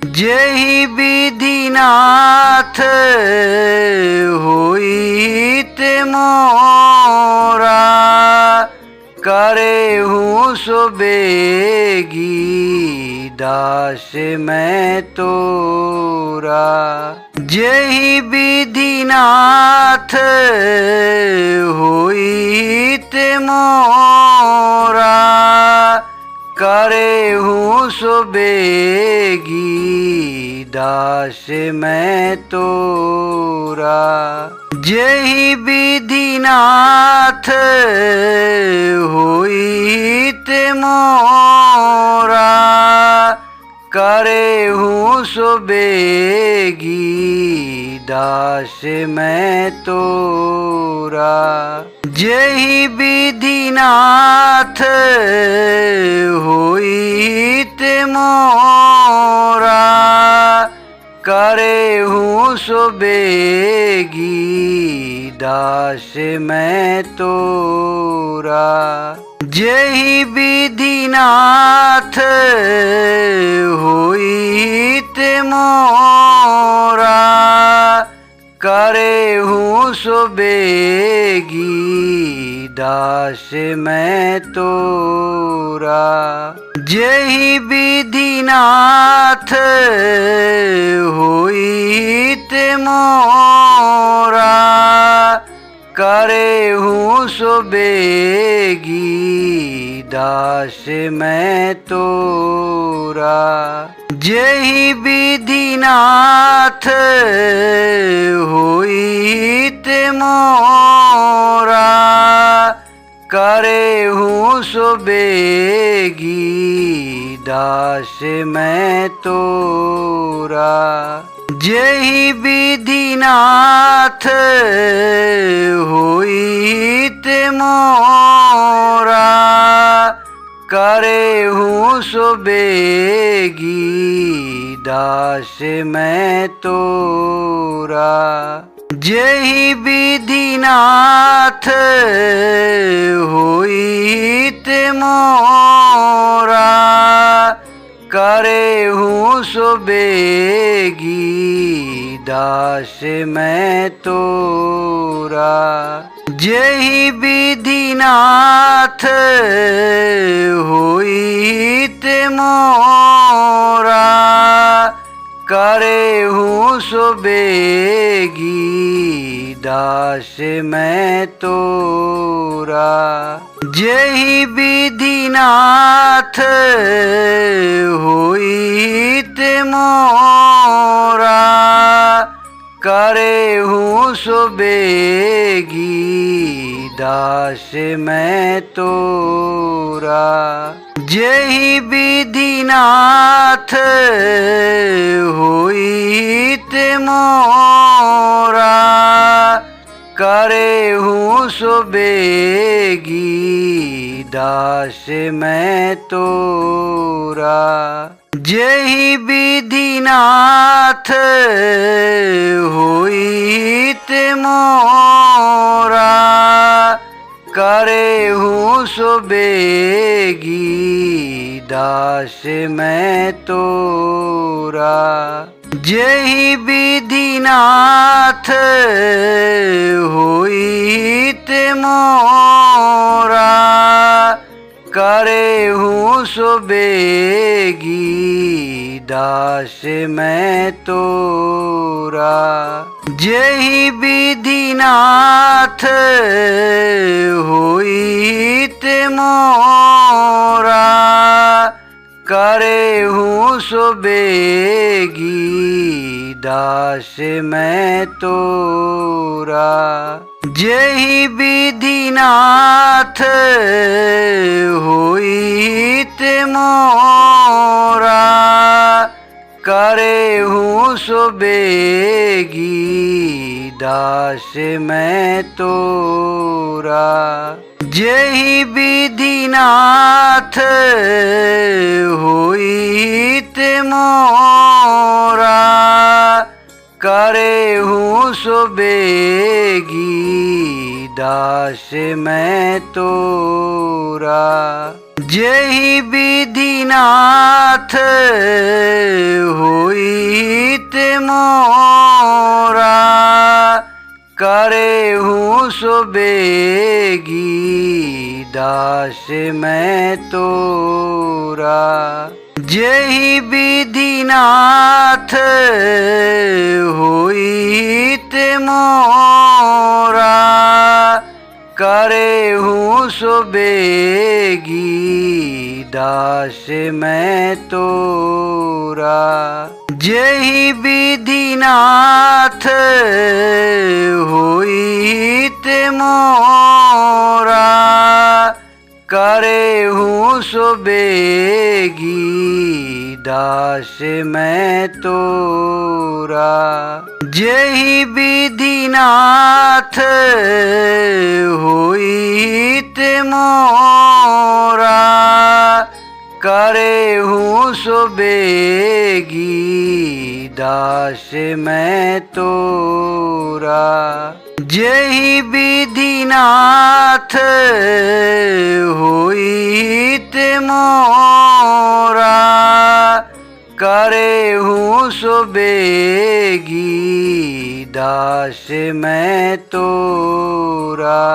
जेहि विधिनाथ होइत मोरा करे हूँ सो बेगी दास मैं तोरा। जेहि विधिनाथ होइत मोरा करे हूँ सो बेगी दास मैं तोरा। जेहि विधिनाथ होइत मोरा करे हूँ सो बेगी दास मैं तोरा। जेहि विधिनाथ होइत मोरा करे हूँ सो बेगी दास मैं तोरा। जेहि विधिनाथ होइत मोरा करे हूँ सो बेगी दास मैं तोरा। जेहि विधिनाथ होइत मोरा करे हूँ सो बेगी दास मैं तोरा। जेहि विधिनाथ होइत मोरा करे हूँ सो बेगी दास मैं तोरा। जेहि विधिनाथ होइत मोरा करे हूँ सो बेगी दास मैं तोरा। जेहि विधिनाथ होइत मोरा करे हूँ सो बेगी दास मैं तोरा। जेहि विधिनाथ होइत मोरा करे हूँ सो बेगी दास मैं तोरा। जेहि विधिनाथ होइत मोरा करे हूँ सो बेगी दास मैं तोरा। जेहि विधिनाथ होइत मोरा करे हूँ सो बेगी दास मैं तोरा। जेहि विधिनाथ होइत मोरा करे हूँ सो बेगी दास मैं तोरा। जेहि विधिनाथ होइत मोरा करे हूँ सो बेगी दास मैं तोरा। जेहि विधिनाथ होइत मोरा करे हूँ सो बेगी दास मैं तोरा। जेहि विधिनाथ होइत मोरा करे हूँ सो बेगी दास मैं तोरा। जेहि विधिनाथ होइत मोरा करे हूँ सो बेगी दास मैं तोरा। जेहि विधिनाथ होइत मोरा करे हूँ सो बेगी दास मैं तोरा। जेहि विधिनाथ होइत मोरा करे हूँ सो बेगी दास मैं तोरा। जेहि विधिनाथ होइत मोरा करे हूँ सो बेगी दास मैं तोरा। जेहि विधिनाथ होइत मोरा करे हूँ सो बेगी दास मैं तोरा। जेहि विधिनाथ होइत मोरा करे हूँ सो बेगी दास मैं तोरा।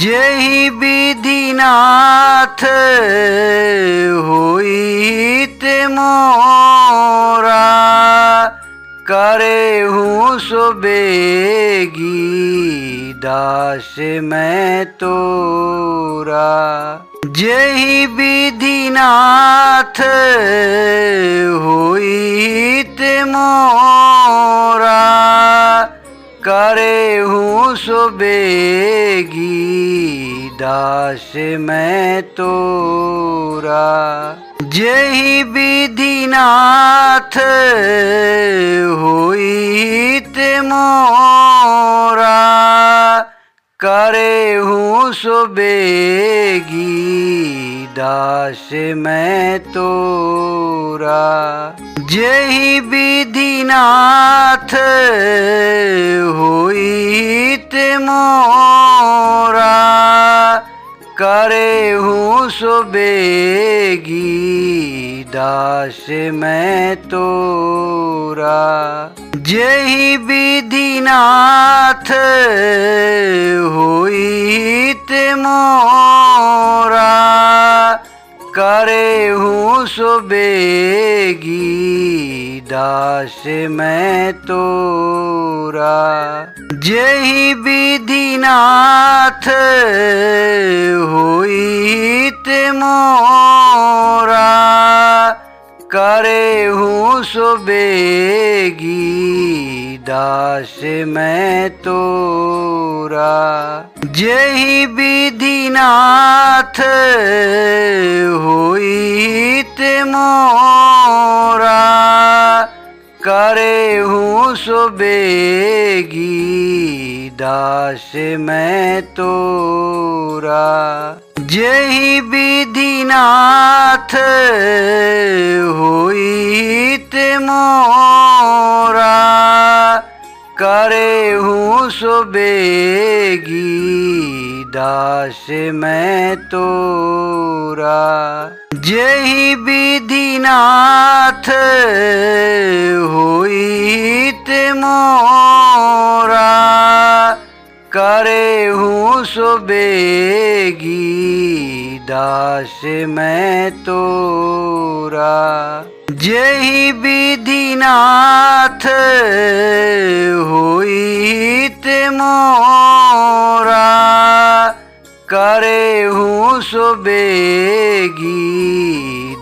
जेहि विधिनाथ होइत मोरा करे हूँ सो बेगी दास मैं तोरा। जेहि विधिनाथ होइत मोरा करे हूँ सो बेगी दास मैं तोरा। जेहि विधिनाथ होइत मोरा करे हूँ सो बेगी दास मैं तोरा। जेहि विधिनाथ होइत मोरा करे हूँ सो बेगी दास मैं तोरा। जेहि विधिनाथ होइत मोरा करे हूँ सो बेगी दास मैं तोरा। जेहि विधिनाथ होइत मोरा करे हूँ सो बेगी दास मैं तोरा। जेहि विधिनाथ होइत मोरा करे हूँ सो बेगी दास मैं तोरा। जेहि विधिनाथ होइत मोरा करे हूँ सो बेगी दास मैं तोरा। जेहि विधिनाथ होइत मोरा करे हूँ सो बेगी दास मैं तोरा। जेहि विधिनाथ होइत मोरा करे हूँ सो बेगी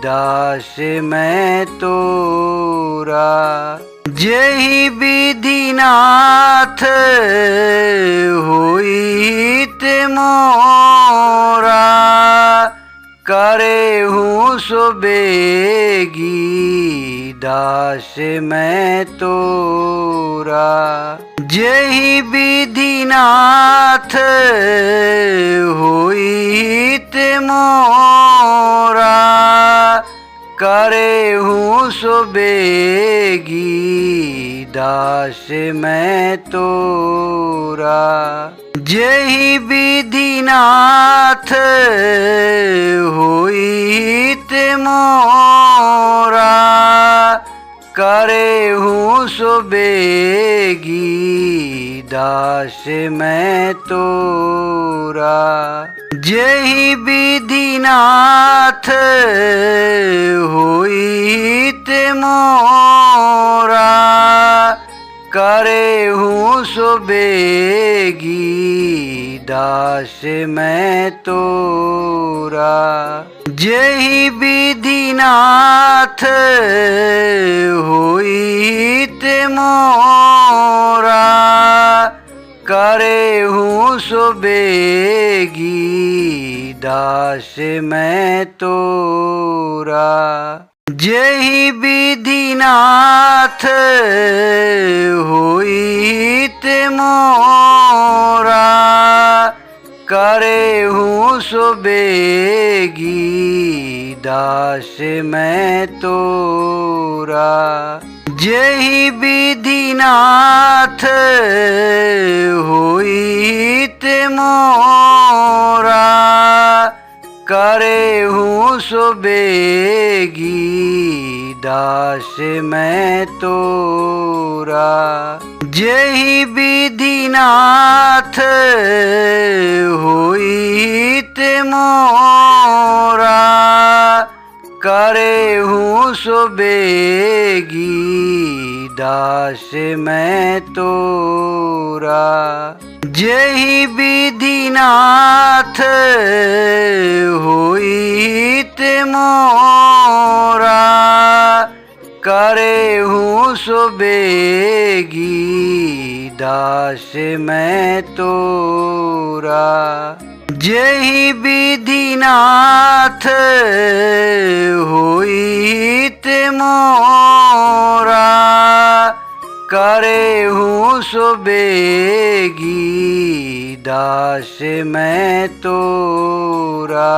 दास मैं तोरा। जेहि विधिनाथ होइत मोरा करे हूँ सो बेगी दास मैं तोरा। जेहि विधिनाथ होइत मोरा करे हूँ सो बेगी दास मैं तोरा। जेहि विधिनाथ होइत मोरा, करे हूँ सो बेगी दास मैं तोरा। जेहि विधिनाथ होइत मोरा, करे हूँ सो बेगी दास मैं तोरा। जेहि विधिनाथ होइत मोरा, करे हूँ सो बेगी दास मैं तोरा। जेहि विधिनाथ होइत मोरा, करे हूँ सो बेगी दास मैं तोरा। जेहि विधिनाथ होइत मोरा, करे हूँ सो बेगी दास मैं तोरा। जेहि विधिनाथ होइत मोरा, करे हूँ सो बेगी दास मैं तोरा। जेहि विधिनाथ होइत मोरा, करे हूँ सो बेगी दास मैं तोरा। जेहि विधिनाथ होइत मोरा, करे हूँ सो बेगी दास मैं तोरा।